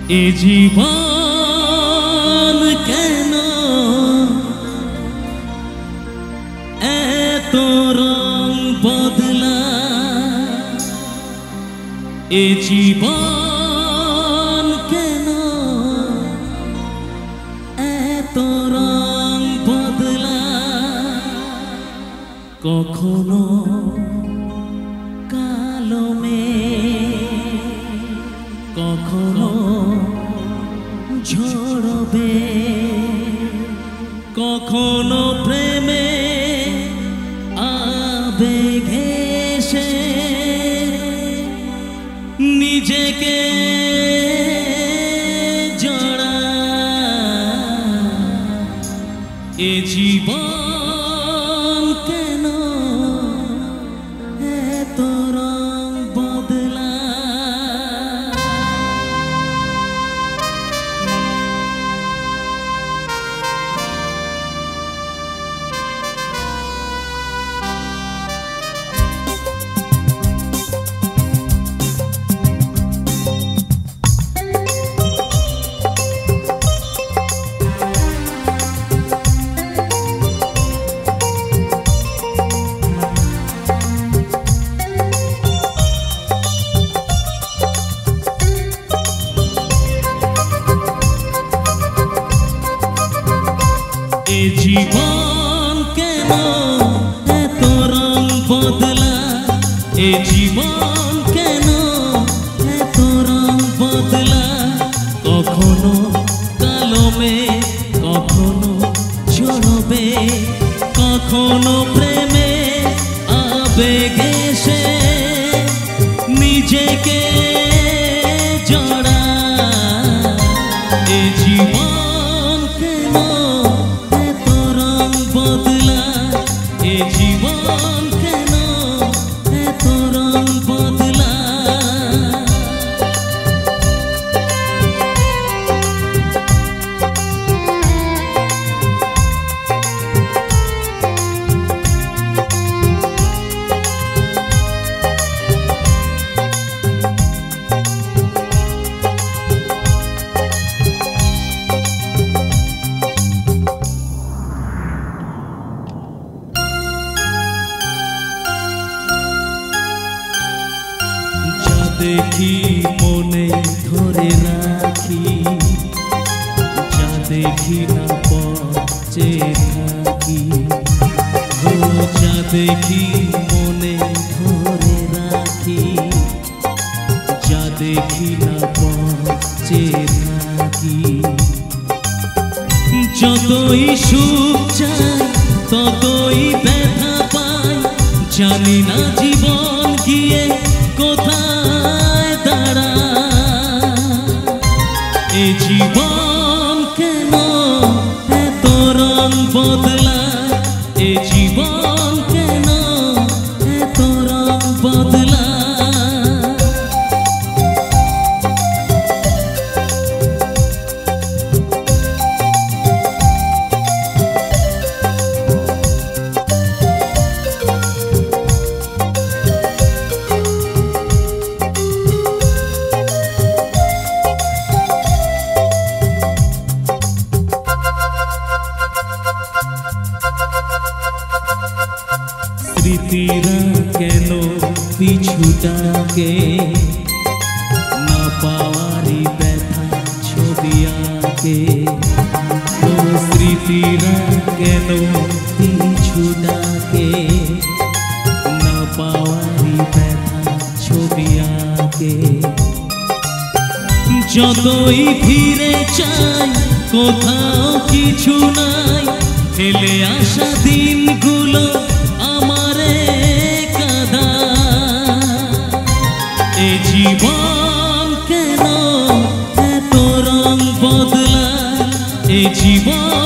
এ জীবন কেন এত রং বদলা, এ জীবন কেন এত রং বদলা, কখনো কালো মেঘ কখনো ঝরবে, কখনো প্রেমে আবেগে এসে নিজেকে জড়া, এ জীবন কেন এত রং বদলা। এ জীবন কেন এত রং বদলা, এ জীবন কেন এত রং বদলা, কখনো কালো মেঘ কখনো ঝরবে, কখনো প্রেমে আবেগে এসে নিজেকে জড়া, এ জীবন কেন এত রং বদলা, এ জীবন কেন এত রং বদলা। দেখি মনে ধরে রাখি, যা দেখি না পচে থাকি, ও যা দেখি মনে ধরে রাখি, যা দেখি না পচে থাকি, যতই সুখ চাই ততই ব্যথা পাই, জানি না জীবন গিয়ে কোথায় দাঁড়া, এ জীবন কেন এত রং বদলা, এ জীবন কেন এত রং বদলা। স্মৃতিরা কেন পিছু ডাকে, না পাওয়ারই ব্যথা ছবি আঁকে, ও স্মৃতিরা কেন পিছু ডাকে, না পাওয়ারই ব্যথা ছবি আঁকে, যতই ফিরে চাই কোথাও কিছু নাই, ফেলে আসা দিনগুলো আমারে কাঁদা, এ জীবন কেন এত রং বদলা, এ জীবন